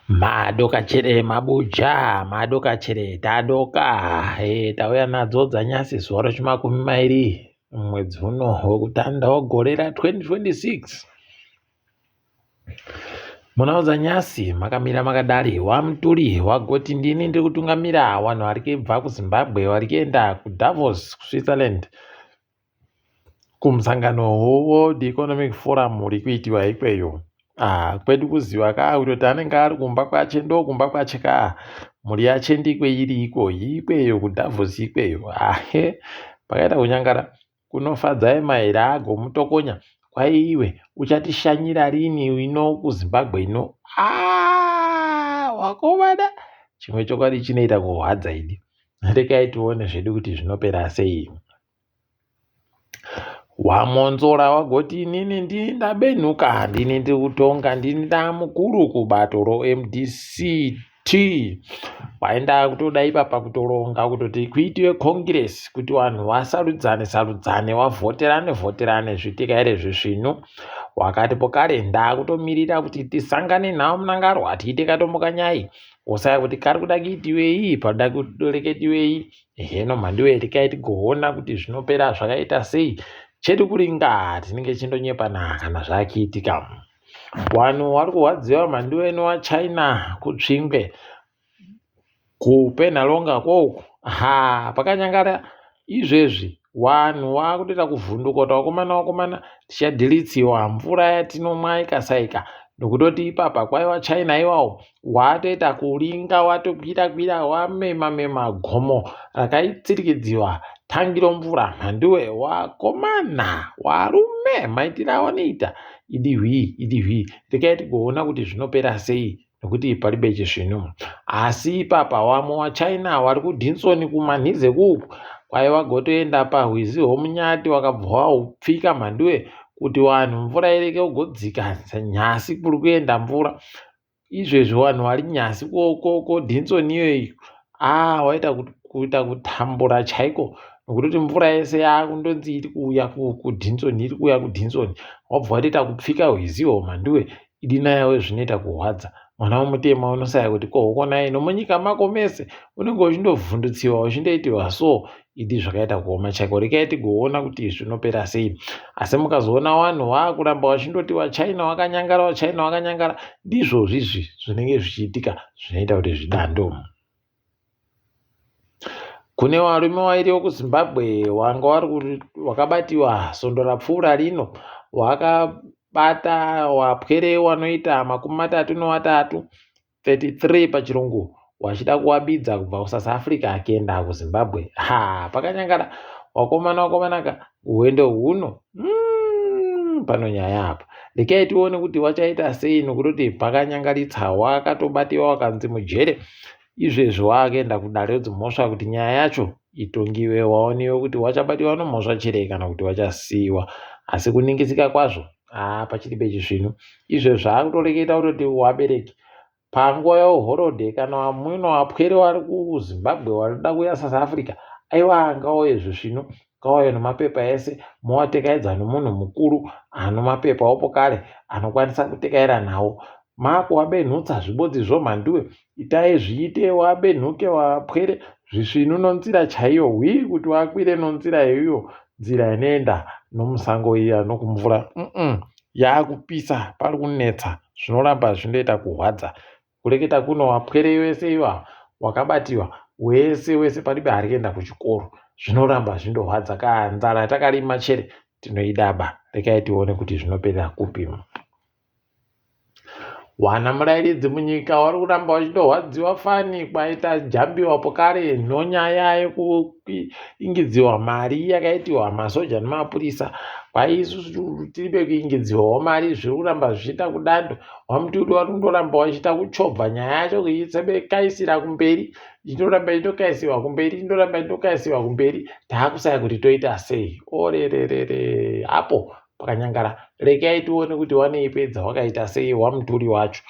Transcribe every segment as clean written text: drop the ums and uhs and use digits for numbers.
Madoka chere mabuja, madoka chere tadoka. Tauya nadzo dzanyasi zuva rechimakumi mairi mwedzi uno wekutanda wegore ra2026. Munaudza nyasi makamira makadari wamuturi wagoti ndini ndiri kutungamira vanhu vari kubva kuZimbabwe vari kuenda kuDavos kuSwitzerland kumusangano weWorld Economic Forum uri kuitiwa ikweyo. Kwedu kuziva kutoti anenge ari kumba kwache ndokumba kwache mhuri yache ndikweiri ikweyo kuDavos ikweyo. Pakaita kunyangara kunofadza emairi agomutokonya kwai iwe uchatishanyira rini ino kuZimbabwe ino. Wakomana chimwe chokwadi chinoita kuhwadza idi. Rekai tione zvedu kuti zvinopera sei. Wamonzora wagoti inini ndabenuka, ndini ndiri kutonga, ndini ndamukuru kubato roMDCT. Waenda kutoda ipapa kutoronga kutoti kuitiwe congress kuti vanhu vasarudzane vavhoterane zvitika here zvisvinu. Wakati pokare ndakutomirira kuti tisangane navo munangaro tiite katomboka nyai osaya kuti kari kuda kuitiwei pakuda kutoreketiwei. Heno mhandiwe rekai tigoona kuti zvinopera zvakaita sei. Chedu kuringa tinenge chindonyepana kana zvakiitika. Vanhu vari kuhwadziwa mhandiwe waChina kutsvingwe kupenhalonga kwoku. Pakanyangara izvezvi vanhu vakutoita kuvhunduka kuti wakomana tichadhiritsiwa mvura yatinomwa ikasaika nokutoti ipapa kwaiva China iwawo watoita kuringa watokwira wamema gomo rakaitsirikidziwa tangi romvura. Mhandiwe wakomana warume maitiro awanoita idihwi rekai tigoona kuti zvinopera sei nokuti palibe chizvinu. Asi ipapa wamo waChina wari kuDinson kumanhize kuku kwaiva gotoenda pahwizi hwomunyati wakabva waupfika mhandiwe kuti vanhu mvura ireke kugodzika nyasi kuri kuenda mvura. Izvezvi vanhu vari nyasi koDinson iyoyo waita kuita kutambura chaiko nokutoti mvura yese yakundonzi iri kuuya kuDinson wabva watoita kupfika hwizihwo mhandiwe idina yawe zvinoita kuhwadza. Mwana womutema unosaya kuti kohokonai nomunyika mako mese unenge uchindovhundutsiwa uchindoitirwa so idi zvakaita kuoma chaiko. Rekai tigoona kuti zvinopera sei. Asi mukazoona vanhu vakuramba vachindoti waChina wakanyangara ndizvo zvizvi zvinenge zvichiitika zvinoita kuti zvidando. Kune varume vairiwo kuZimbabwe wakabatiwa sondo rapfuura rino wakabata wapwere wanoita 33 33 pachirungu wachida kuwabidza kubva kuSouth Africa akienda kuZimbabwe. Pakanyangara wakomana uendo huno pano nyaya apa. Rekai tione kuti wachaita sei nokutoti pakanyangaritsa wakatobatiwa wakanzi mujere. Izvezvi wakaenda kudare dzimhosva kuti nyaya yacho itongiwe waoniwe kuti wachabatiwa nomhosva chere kana kuti wachasiiwa. Asi kuningisika kwazvo pachiribe chizvinu. Izvezvi zvaakutoreketa kutoti wabereki panguva yehorodhe kana muno wapwere wari kuZimbabwe warida kuuya South Africa aiwa ngauye zvisvinu ngauye nemapepa ese mowatekaedza nomunhu mukuru ano mapepa opo kare anokwanisa kutekaira nawo. Makuwabenhutsa zvibodzizvo mhandiwe itai zviite wabenhuke wapwere zvisvinu nonzira chaiyo kuti wakwire nonzira iyoyo nzira inoenda nomusango iya nokumvura. Yaakupisa pari kunetsa zvinoramba zvinoita kuhwadza. Kureketa kuno wapwere wese iwa wakabatiwa wese paribe ari kuenda kuchikoro zvinoramba zvindohwadza. Nzara takarima chere tinoidaba. Rekai tione kuti zvinopera kupi. Wana murairidzi munyika wari kuramba wachindohwadziwa fani kwaita jambiwa pokare nonyaya yekuingidziwa mari yakaitirwa masoja nemapurisa. Kwaisusu tiribe kuingidziwawo mari zviri kuramba zvichiita kudando. Wamuturi wari kundoramba wachiita kuchovha nyaya yacho kuitsebekaisira kumberi inoramba indokaisiwa kumberi. Taakusaya kuti toita sei. Orerere apo pakanyangara. Rekai tione kuti wanoipedza wakaita sei wamuturi wacho.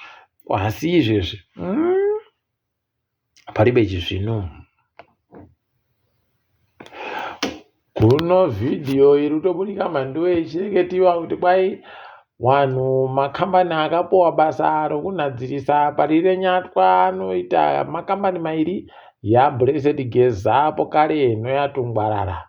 Asi izvezvi paribe chizvinu. Kuno vhidhiyo iri kutobudirira mhandiwe ichireketiwa kuti kwai Wanhu makambani akapuwa basa rokunadzirisa parire nyatwa anoita makambani mairi yaBlessed Geza apo kare noyaTungwarara.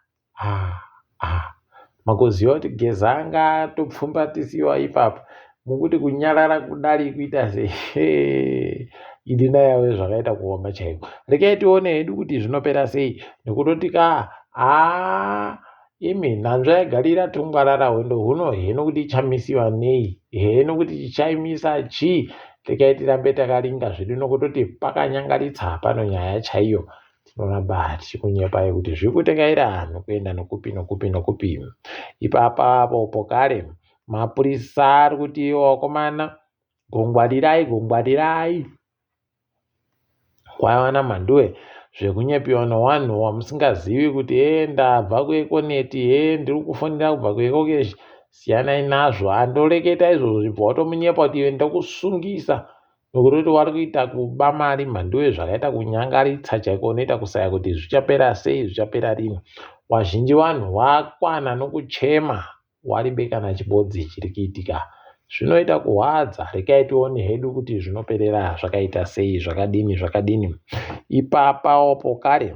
Makuziva kuti Geza anga atopfumbatisiwa ipapo mukuti kunyarara kudari kuita sei idina yawe zvakaita kuoma chaiko. Regai tione hedu kuti zvinopera sei nekutoti imi nhanzva yagarira Tungwarara hwendo huno heno kuti ichamisiwa nei heno kuti chichaimisa chii. Regai tirambe takaringa zvedu nokutoti pakanyangaritsa pano nyaya chaiyo. Tinoramba tichikunyepai kuti zviri kutengaira anhu kuenda nokupi. Ipapo pokare mapurisa ari kuti wakomana gongwarirai kwawana mhanduwe zvekunyepiwa newanhu wamusingazivi kuti ndabva kuEkoneti ndiri kufonera kubva kuEkokeshi siyanai nazvo. Andoreketa izvozvo zvibva watomunyepa kuti iwe ndokusungisa nokutoti wari kuita kuba mari mhanduwe zvakaita kunyangaritsa chaiko unoita kusaya kuti zvichapera sei zvichapera rini. Wazhinji wanhu wakwana nokuchema waribekana chibodzi chiri kuitika zvinoita kuhwadza. Regai tione hedu kuti zvinoperera zvakaita sei zvakadini. Ipapa pokare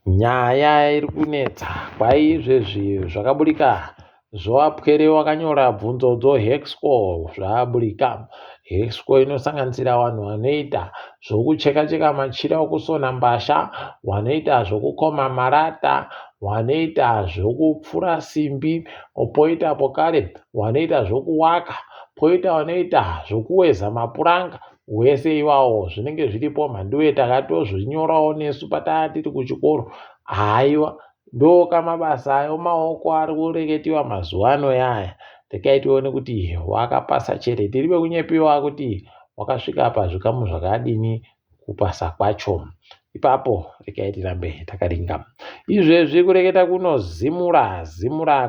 nyaya iri kunetsa kwaizvezvi zvakaburika zvoapwere wakanyora bvunzodzo Hexco zvaburika. Hexco inosanganisira vanhu vanoita zvokucheka machira okusona mbasha, vanoita zvokukoma marata, vanoita zvokupfura simbi, poita pokare vanoita zvokuwaka, poita vanoita zvokuweza mapuranga. Wese iwawo zvinenge zviripo mhanduwe takatozvinyorawo nesu pataa tiri kuchikoro. Haiwa ndokamabasa emaoko ari kureketiwa mazuva ano yaya. Regai tione kuti wakapasa chere. Tiribe kunyepiwa kuti wakasvika pazvikamu zvakadini kupasa kwacho. Ipapo regai tirambe takaringa. Izvezvi kureketa kunozimura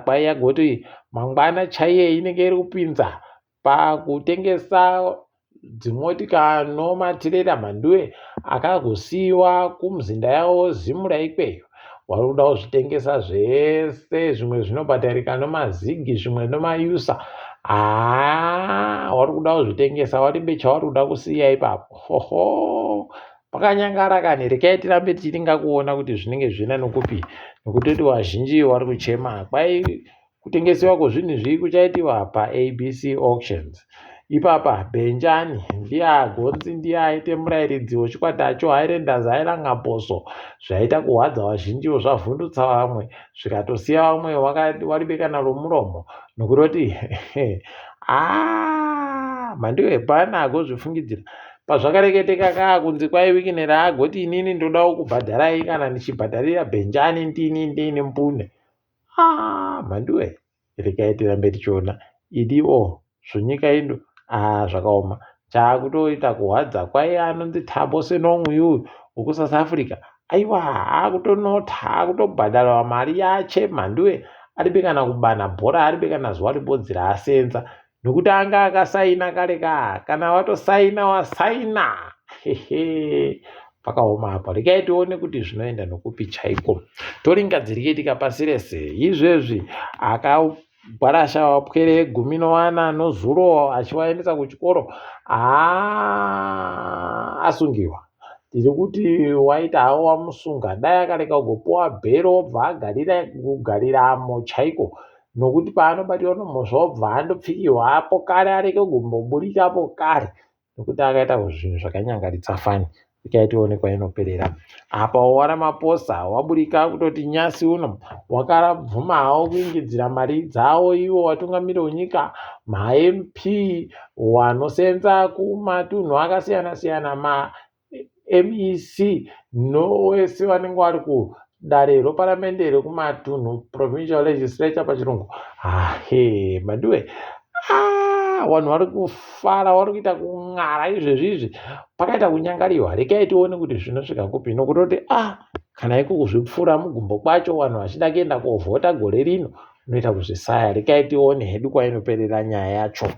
kwaiya goti mangwana chaiye inenge iri kupinza pakutengesa dzimotika nomatirera mhanduwe akagosiyiwa kumzinda yawo Zimura ikweyo. Wari kuda kuzvitengesa zvese, zvimwe zvinobhadharika nomazigi zvimwe nomayusa. Wari kuda kuzvitengesa waribe chauri kuda kusiya ipapo. Pakanyangara kani. Regai tirambe tichiringa kuona kuti zvinenge zvina nokupi nokutoti wazhinji wari kuchema kwai kutengesewa kwezvinhu izvi kuchaitiwa paABC Auctions. Ipapa Benjani ndiagonzi ndiye aite murairidzi wechikwatacho Highlanders airanga zvaita kuhwadza vazhinjiwo zvavhundutsa vamwe zvikatosiya vamwe waribekana romuromo nokutoti mhandiwe paanago zvifungidzira pazvakareketeka kunzi kwai wikini raagoti inini ndodawo kubhadharai kana ndichibhadharira Benjani ndini mbune. Mhandiwe regai tirambe tichiona idiwo zvenyika ino zvakaoma. Chaakutoita kuhwadza kwai anonzi Thabo Senong'u uyu wekuSouth Africa. Aiwa akutonota akutobhadharwa mari yache mhandiwe aribekana kubana bhora aribekana zuva ribodzi raasenza nokuti anga akasaina kare kana watosaina wasaina. Pakaoma apa. Regai tione kuti zvinoenda nokupi chaiko. Toringa dzirikuitika pasi rese izvezvi akagwarasha wapwere 14 nozuro achivaendesa kuchikoro asungiwa. Tiri kuti waita hawo wamusunga dai akareka kugopuwa bhero obva kugariramo chaiko nokuti paanobatirwa nomhosva obva andopfigirwa apo kare areke kumboburikapo kare nokuti akaita zvinhu zvakanyangaritsa fani. Regai tione kwainoperera. Apa waRamaphosa waburika kutoti nyasi uno wakarabvuma hawo kuingidzira mari dzawo iwo watungamiri wenyika maMP wanosenza kumatunhu akasiyana maMEC nowese vanenge vari kudare reparamende rekumatunhu provincial legislature pachirungu. Mhandiwe vanhu vari kufara vari kuita kun'ara izvezvizvi pakaita kunyangariwa. Regai tione kuti zvinosvika kupi nokutoti kana iko kuzvipfuura mugumbo kwacho vanhu vachida kuenda kovhota gore rino inoita kuzvisaya. Rekai tione hedu kwainoperera nyaya yacho.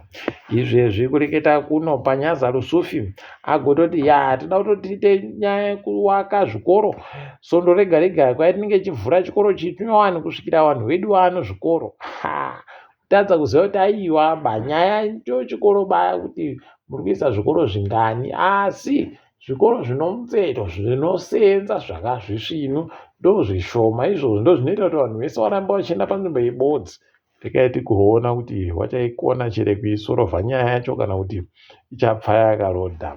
Izvezvi kureketa kuno paNyaza Rusufi agototi tinoda kuti tiite nyaya yekuwaka zvikoro sondo rega rega kwaitinenge chivhura chikoro chinyowani kusvikira vanhu vedu vano zvikoro. Tadza kuziva kuti aiwa nyaya ndo chikoro kuti muri kuisa zvikoro zvingani, asi zvikoro zvinomutseto zvinosenza zvakazvisvinu ndo zvishoma. Izvozvo ndo zvinoita kuti vanhu vese varamba vachienda panzvimbo yebodzi. Tikaiti kuona kuti vachaikona chere kuisorovha nyaya yacho kana kuti ichapfa yakarodha.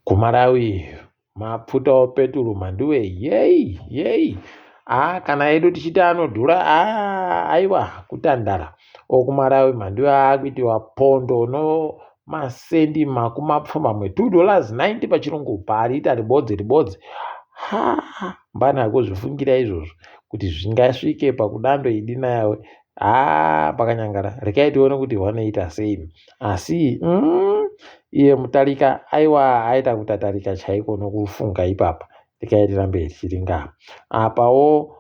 kuMalawi mapfuta opeturu manduwe yei kana edu tichiti anodhura aiwa kutandara. okuMalawi manduwe akuitiwa pondo no masendi makumapfuma mwe $2.90 pachirungu parita ribodzi. Mbana akuzvifungira izvozvo kuti zvingasvike pakudando idina yawe. Pakanyangara. Rekai tione kuti vanoita sei. Asi iye Mutarika aiwa aita kutatarika chaiko nokufunga ipapa. Rekai tirambe tichiringa. Apawo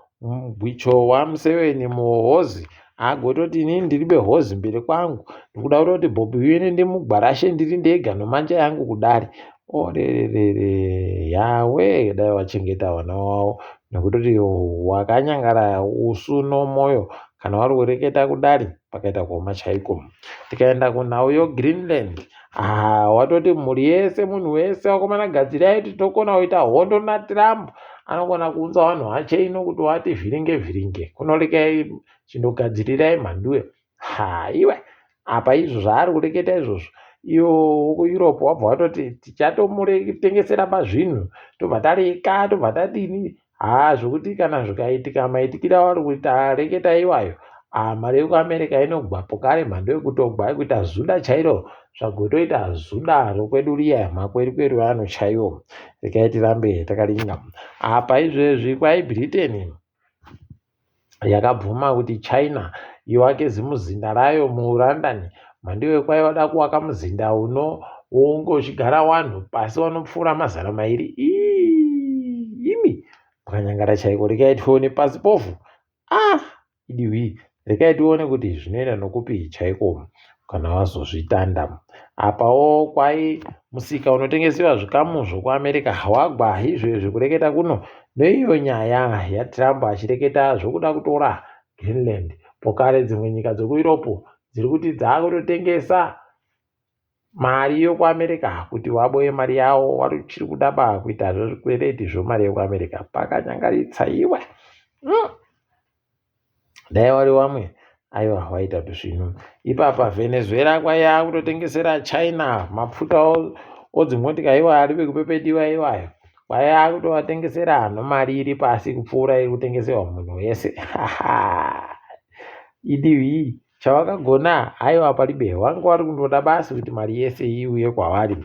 Gwicho wa Museveni muhozi agototi inini ndiribe hozi mbere kwangu ndikuda kuti Bobi Wine ndimugwarashe ndiri ndega nomanja yangu kudari. Yawe dai wachengeta vana wavo nekuti wakanyangara usu nomoyo kana wari kureketa kudari pakaita kuoma chaiko. Tikaenda kunhauyo Greenland watoti mhuri yese munhu wese wakomana gadzirai kuti tokona kuita hondo naTrump anogona kuunza vanhu vache ino kuti wati vhiringe kunorekai chindogadzirirai mhanduwe. Iwe apa izvo zvaari kureketa izvozvo iyo kuEurope wabva watoti tichatomutengesera pazvinhu tobva tareka tobva tadini. Zvokuti kana zvikaitika maitikira wari kuita areketa iwayo mari yekuAmerica inogwapo kare mhando yekutogwa kuita zuda chairo zvagotoita zuda rokwedu riya makwerikweru ano chaiwo. Rekai tirambe takaringa. Apa izvezvi kwai Britain yakabvuma kuti China iwake zimuzinda rayo muLondon. Mhandiwe kwai wada kuwaka muzinda uno wongochigara vanhu pasi vanopfuura 200 imi pakanyangara chaiko. Rekai tione pasi pofu idiwi. Rekai tione kuti zvinoenda nokupi chaiko kana wazozvitanda. Apawo kwai musika unotengesewa zvikamu zvokuAmerica wagwa izvezvi kureketa kuno neiyo nyaya yaTrump achireketa zvokuda kutora Greenland. Pokare dzimwe nyika dzekuEurope dziri kuti dzakutotengesa mari yekuAmerica kuti waboye mari yawo wachiri kudaba kuita zvikwereti zvomari yekuAmerica. Pakanyangaritsa iwe. Dai wari wamwe aiwa waita zvino. Ipapa Venezuela kwaiya kutotengesera China mapfuta odzimoti aiwa ari bekupepetiwa iwayo kwaiya kutovatengesera mari iri pasi kupfuura iri kutengesewa munhu wese. Idiwi chavakagona aiwa palibe wanga wari kundoda basi kuti mari yese iuye kwavari.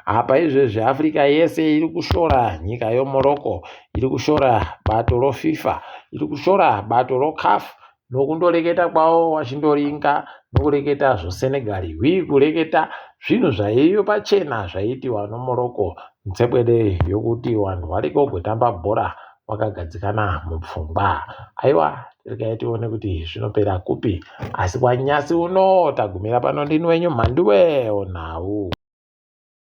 Apa izvezvi Africa yese iri kushora nyika yoMorocco iri kushora bato roFIFA iri kushora bato roCAF nokundoreketa kwawo wachindoringa nokureketa zvoSenegal kureketa zvinhu zvaiyo pachena zvaitiwa noMorocco mutsepwede yokuti vanhu vari kogotamba bhora vakagadzikana mupfungwa. Aiwa rekai tione kuti zvinopera kupi. Asi kwanyasi uno tagumira pano ndini wenyu Mhanduwe Onhau.